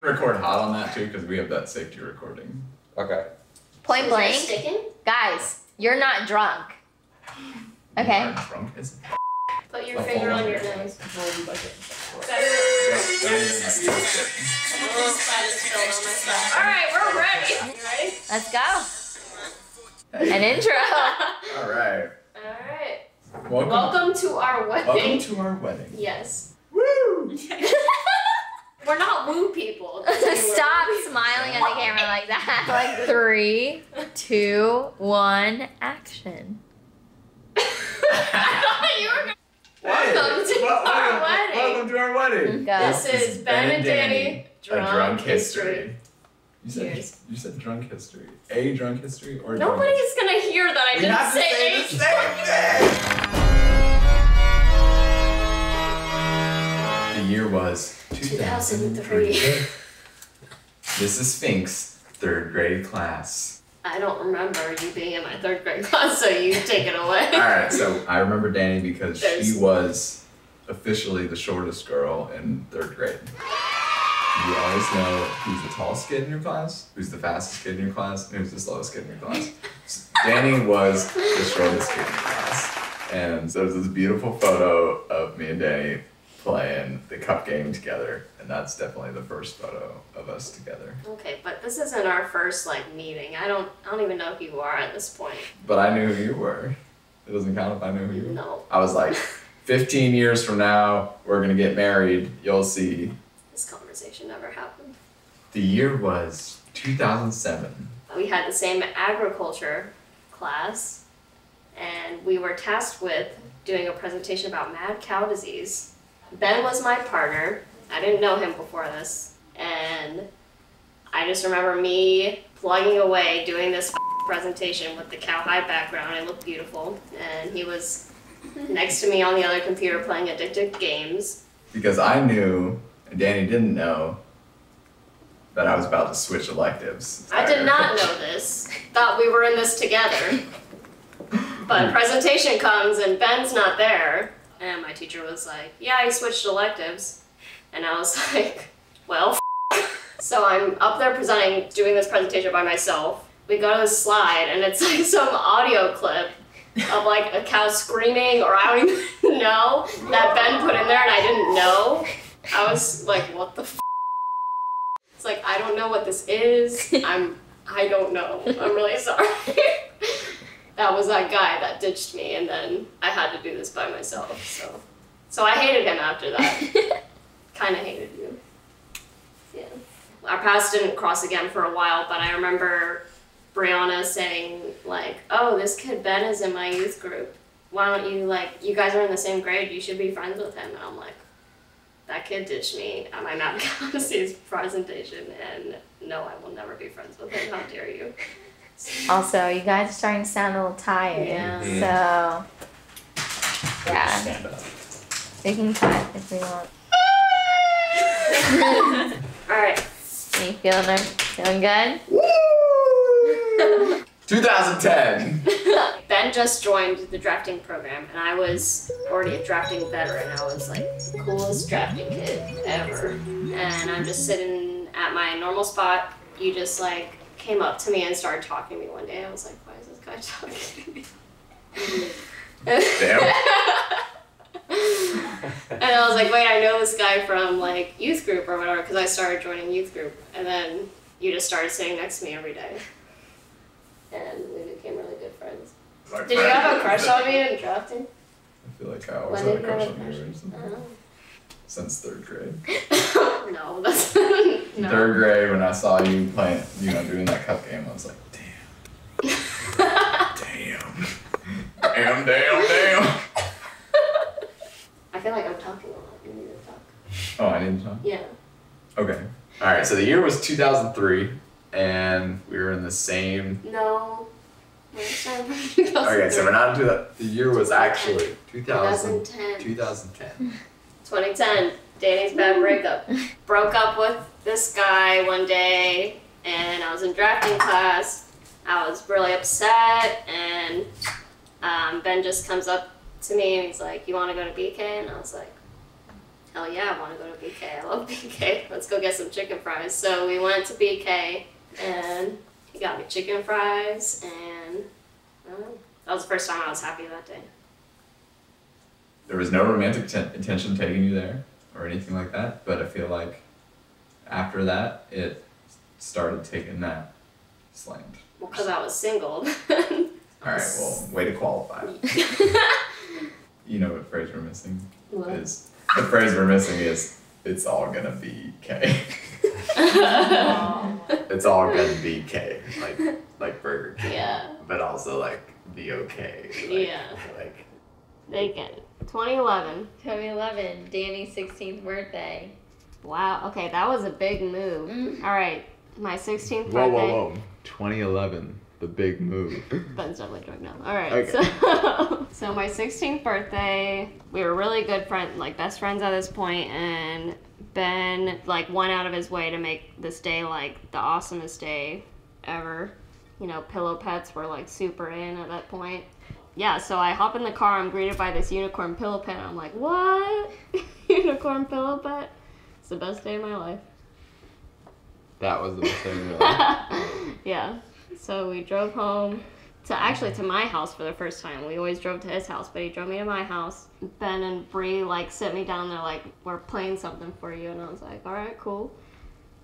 Record hot on that too, because we have that safety recording. Okay. Point blank. Guys, you're not drunk. Okay. You are drunk as Put your finger on your nose. Alright, we're ready. You ready? Let's go. An intro. Alright. Alright. Welcome to our wedding. Welcome to our wedding. Yes. Woo! We're not woo people. Stop smiling at the camera like that. Like 3, 2, 1, action. You were Welcome to our wedding. Welcome to our wedding. Go. This is Ben and Danny. Drunk history. You Cheers. said drunk history. A drunk history or Nobody's gonna hear that I didn't say the same thing. The year was 2003. This is FINK'S 3rd grade class. I don't remember you being in my 3rd grade class, so you take it away. Alright, so I remember Danny because she was officially the shortest girl in 3rd grade. You always know who's the tallest kid in your class, who's the fastest kid in your class, and who's the slowest kid in your class. Danny was the shortest kid in your class. And so there's this beautiful photo of me and Danny playing the cup game together, and that's definitely the first photo of us together. Okay, but this isn't our first meeting. I don't even know who you are at this point. But I knew who you were. It doesn't count if I knew who you were. No. I was like, 15 years from now, we're gonna get married. You'll see. This conversation never happened. The year was 2007. We had the same agriculture class, and we were tasked with doing a presentation about mad cow disease. Ben was my partner. I didn't know him before this, and I just remember me plugging away doing this presentation with the cowhide background. It looked beautiful, and he was next to me on the other computer playing addictive games. Because I knew, and Danny didn't know, that I was about to switch electives. I did not know this. Thought we were in this together. But presentation comes and Ben's not there. And my teacher was like, yeah, he switched electives. And I was like, well, So I'm up there presenting, doing this presentation by myself. We go to the slide and it's like some audio clip of like a cow screaming, or I don't even know, that Ben put in there and I didn't know. I was like, what the f***? It's like, I don't know what this is. I don't know. I'm really sorry. That was that guy that ditched me, and then I had to do this by myself, so I hated him after that. Kind of hated you. Yeah. Our paths didn't cross again for a while, but I remember Briana saying, like, oh, this kid Ben is in my youth group. Why don't you, like, you guys are in the same grade, you should be friends with him. And I'm like, that kid ditched me at my math Galaxy's presentation, and no, I will never be friends with him. How dare you? Also, you guys are starting to sound a little tired. Yeah. So, yeah. Stand up. We can cut if we want. Alright. Are you feeling good? Woo! 2010. Ben just joined the drafting program, and I was already a drafting veteran. I was like the coolest drafting kid ever. And I'm just sitting at my normal spot. You just like came up to me and started talking to me one day. I was like, why is this guy talking to me? Damn. And I was like, wait, I know this guy from like youth group or whatever, because I started joining youth group. And then you just started sitting next to me every day. And we became really good friends. Like, Did you have a crush on me in drafting? I feel like I always When had a did you crush have a on you crush? or something. Since 3rd grade. No, that's no. 3rd grade, when I saw you playing, doing that cup game, I was like, damn. Damn. I feel like I'm talking a lot. You need to talk. Oh, I need to talk? Yeah. Okay. Alright, so the year was 2003, and we were in the same... No. Okay, so we're not into that. The year was actually 2010. 2010. Danny's bad breakup. Broke up with this guy one day, and I was in drafting class. I was really upset, and Ben just comes up to me and he's like, you want to go to BK? And I was like, hell yeah, I want to go to BK. I love BK. Let's go get some chicken fries. So we went to BK, and he got me chicken fries, and that was the first time I was happy that day. There was no romantic intention taking you there or anything like that, but I feel like after that, it started taking that slant. Well, because I was single. Alright, well, way to qualify. You know what phrase we're missing? What? The phrase we're missing is, it's all gonna be K. It's all gonna be K. Like Burger King. Yeah. But also like be okay. Yeah. Like Bacon. 2011. 2011, Danny's 16th birthday. Wow, okay, that was a big move. Alright, my 16th birthday. Whoa. 2011, the big move. Ben's definitely drunk now. Alright, Okay. so my 16th birthday, we were really good friends, like best friends at this point, and Ben like went out of his way to make this day like the awesomest day ever. You know, pillow pets were like super in at that point. Yeah, so I hop in the car, I'm greeted by this unicorn pillow pet, and I'm like, what? Unicorn pillow pet? It's the best day of my life. That was the best thing in your life. Yeah, so we drove home to my house for the first time. We always drove to his house, but he drove me to my house. Ben and Bree like sit me down there like, we're playing something for you, and I was like, all right, cool.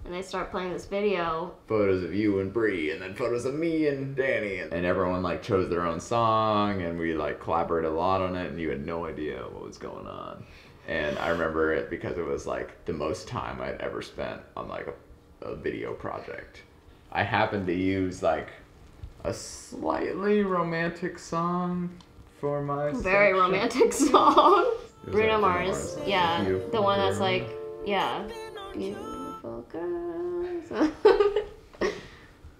And they start playing this video. Photos of you and Bree, and then photos of me and Danny, and everyone like chose their own song, and we like collaborated a lot on it, and you had no idea what was going on. And I remember it because it was like the most time I'd ever spent on like a video project. I happened to use like a slightly romantic song for my Very section. romantic song. It was Bruno like Mars. Yeah, Beautiful the one that's Girl. like, yeah. Beautiful girls. I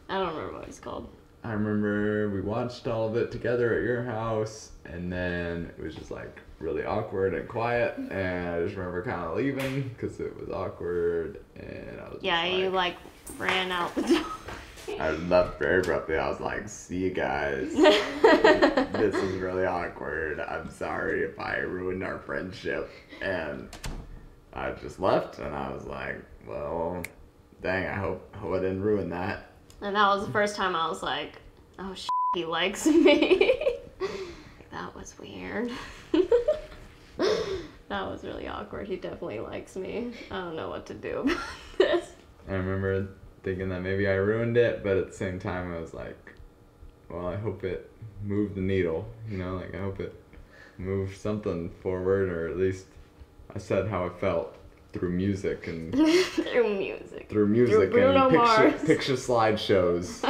don't remember what it's called. I remember we watched all of it together at your house, and then it was just like really awkward and quiet, and I just remember kind of leaving because it was awkward, and I was Yeah, just you like ran out the door. I left very abruptly. I was like, see you guys. This is really awkward. I'm sorry if I ruined our friendship. And I just left, and I was like, well, dang, I hope I didn't ruin that. And that was the first time I was like, oh, he likes me. That was weird. That was really awkward. He definitely likes me. I don't know what to do about this. I remember thinking that maybe I ruined it, but at the same time I was like, well, I hope it moved the needle, you know, like I hope it moved something forward, or at least I said how I felt through music and through Bruno and Mars. picture slideshows.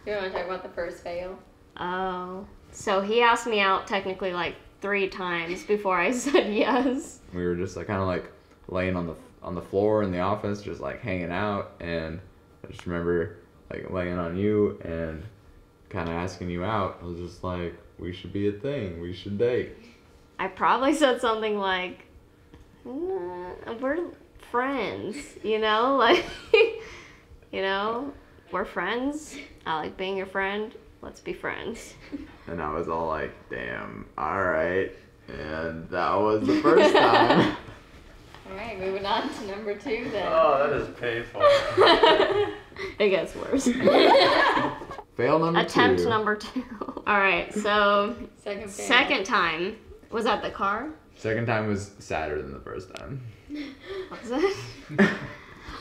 You want to talk about the first fail? Oh, so he asked me out technically like 3 times before I said yes. We were just like kind of like laying on the floor in the office, just like hanging out, and I just remember like laying on you and kind of asking you out. I was just like, we should be a thing, we should date. I probably said something like, we're friends, you know, like, you know, we're friends. I like being your friend. Let's be friends. And I was all like, damn, all right. And that was the first time. All right, moving on to number 2 then. Oh, that is painful. It gets worse. Fail number 2. Attempt number 2. All right, so Second fail. second time was at the car. Second time was sadder than the first time. What was it?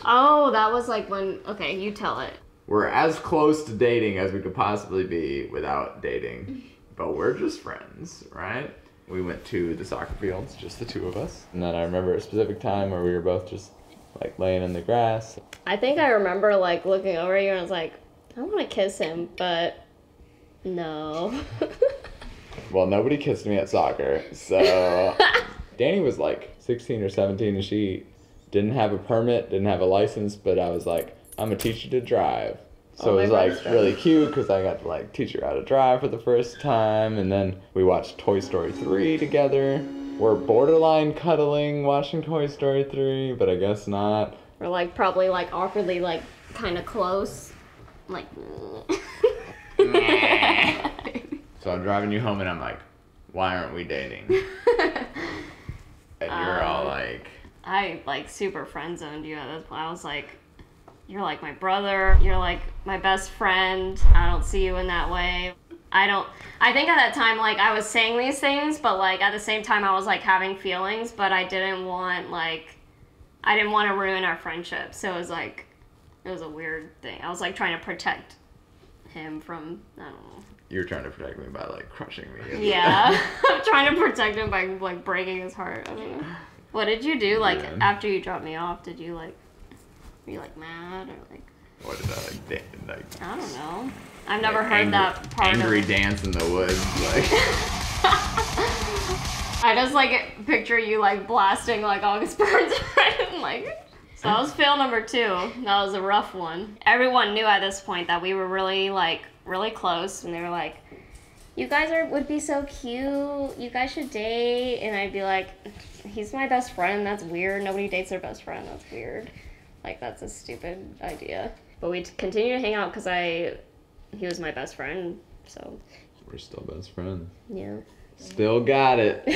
Oh, that was like when, okay, you tell it. We're as close to dating as we could possibly be without dating, but we're just friends, right? We went to the soccer fields, just the 2 of us. And then I remember a specific time where we were both just like laying in the grass. I think I remember like looking over at you and I was like, I want to kiss him, but no. Well, nobody kissed me at soccer, so Danny was like 16 or 17 and she didn't have a permit, didn't have a license, but I was like, I'm gonna teach you to drive. So it was like really cute because I got to like teach her how to drive for the first time, and then we watched Toy Story 3 together. We're borderline cuddling watching Toy Story 3, but I guess not. We're like probably like awkwardly like kind of close. Like, So I'm driving you home and I'm like, why aren't we dating? And you're all like... I, like, super friend-zoned you at this point. I was like, you're like my brother. You're like my best friend. I don't see you in that way. I think at that time, like, I was saying these things, but, like, at the same time, I was, like, having feelings, but I didn't want to ruin our friendship. So it was, like, it was a weird thing. I was, like, trying to protect him from, I don't know. You were trying to protect me by, like, crushing me. Yeah. I'm trying to protect him by, like, breaking his heart. I don't know. What did you do, like, after you dropped me off? Did you, like, were you, like, mad or, like... What did I, like... I don't know. I've never heard that part angry dance in the woods, like... I just, like, picture you, like, blasting, like, August Burns, right? Like... So that was fail number 2. That was a rough one. Everyone knew at this point that we were really, like, really close, and they were like, you guys would be so cute, you guys should date, and I'd be like, he's my best friend, that's weird, nobody dates their best friend, that's weird. Like, that's a stupid idea. But we continue to hang out because he was my best friend, so. We're still best friends. Yeah. Still got it.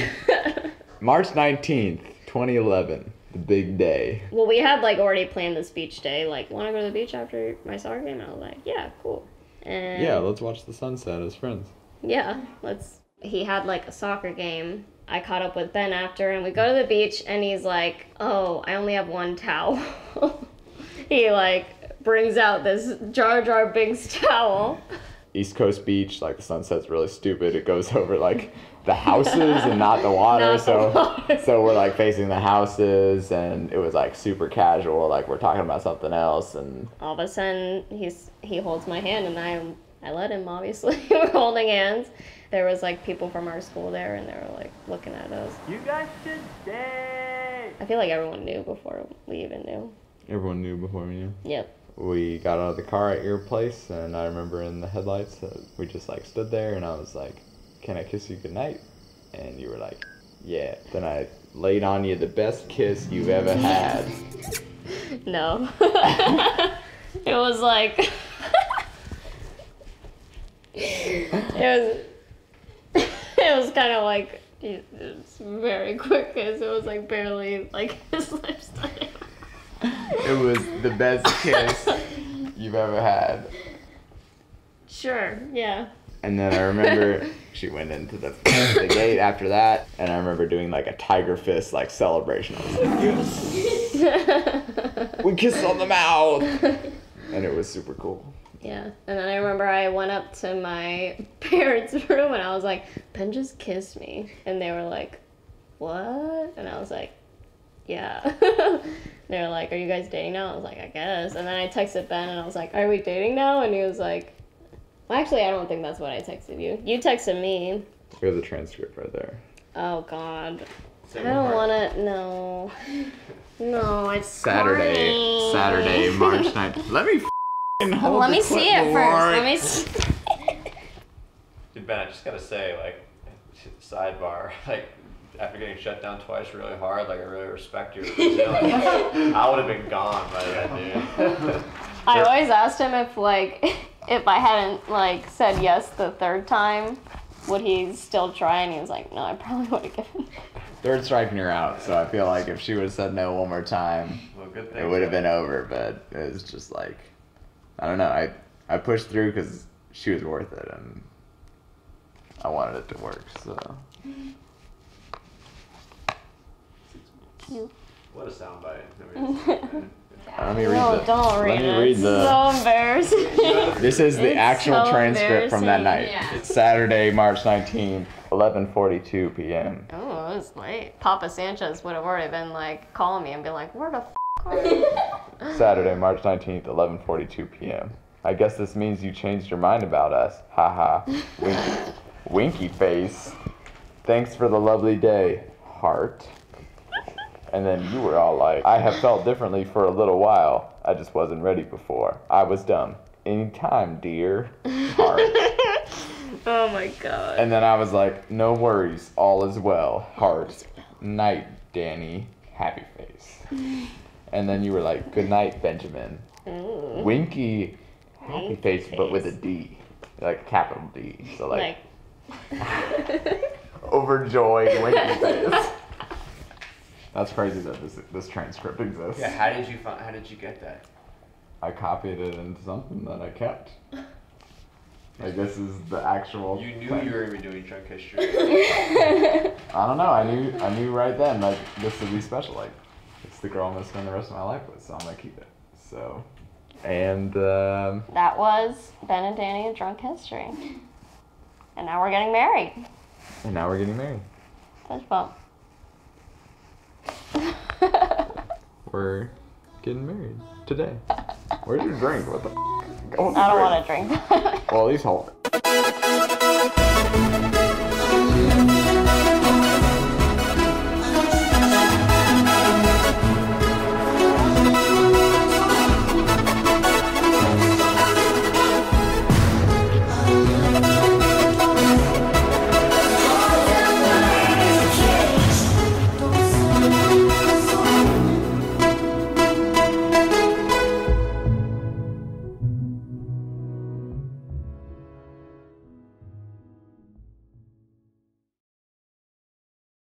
March 19th, 2011. The big day. Well, we had, like, already planned this beach day. Like, want to go to the beach after my soccer game? And I was like, yeah, cool. And yeah, let's watch the sunset as friends. Yeah, he had, like, a soccer game. I caught up with Ben after, and we go to the beach, and he's like, oh, I only have one towel. He, like, brings out this Jar Jar Binks towel. East Coast beach, like, the sunset's really stupid. It goes over, like, the houses and not the water. So we're, like, facing the houses, and it was, like, super casual. Like, we're talking about something else, and... All of a sudden, he holds my hand, and I let him, obviously. We're holding hands. There was, like, people from our school there, and they were, like, looking at us. You guys should stay! I feel like everyone knew before we even knew. Everyone knew before we knew? Yep. We got out of the car at your place, and I remember in the headlights, we just, like, stood there, and I was like, can I kiss you goodnight? And you were like, yeah. Then I laid on you the best kiss you've ever had. No. It was like... It was kind of like, it was very quick kiss. It was like barely, like, his lips touching. It was the best kiss you've ever had. Sure, yeah. And then I remember she went into the gate after that, and I remember doing, like, a tiger fist, like, celebration. I was like, yes! We kissed on the mouth! And it was super cool. Yeah, and then I remember I went up to my parents' room, and I was like, Ben just kissed me. And they were like, what? And I was like, yeah. They were like, are you guys dating now? I was like, I guess. And then I texted Ben, and I was like, are we dating now? And he was like, well, actually, I don't think that's what I texted you. You texted me. We have the transcript right there. Oh, God. I don't want to, no. No, it's Saturday, March 9th. Let me hold Let me see it first. Let me see. Dude, Ben, I just gotta say, like, sidebar, like, after getting shut down twice really hard, like, I really respect your resilience. I would have been gone by then, dude. I always asked him if, like, if I hadn't, like, said yes the third time, would he still try? And he was like, no, I probably would have given. Third strike and you're out, so I feel like if she would have said no one more time, Well, good thing it would have been over, but it was just like, I don't know, I pushed through because she was worth it, and I wanted it to work, so. What a soundbite. Let me read No, don't read it. It's so embarrassing. This is the It's actual so transcript from that night. Yeah. It's Saturday, March 19th, 11:42 p.m. Oh, it was late. Papa Sanchez would have already been, like, calling me and be like, where the are you? Saturday, March 19th, 11:42 p.m. I guess this means you changed your mind about us. Haha. Winky face. Thanks for the lovely day. Heart. And then you were all like, I have felt differently for a little while. I just wasn't ready before. I was dumb. Anytime, dear. Heart. Oh my God. And then I was like, no worries. All is well. Heart. Night, Danny. Happy face. And then you were like, good night, Benjamin. Ooh. Winky. Happy face, but with a D. Like a capital D. So like overjoyed winky face. That's crazy that this transcript exists. Yeah, how did you get that? I copied it into something that I kept. Like this is the actual. You knew thing. you were gonna be doing drunk history. I don't know. I knew right then like this would be special. Like it's the girl I'm gonna spend the rest of my life with, so I'm gonna keep it. So, and that was Ben and Danny of Drunk History, and now we're getting married. Fist bump. We're getting married today. Where's your drink? What the? I don't want to drink. Well, at least hold it.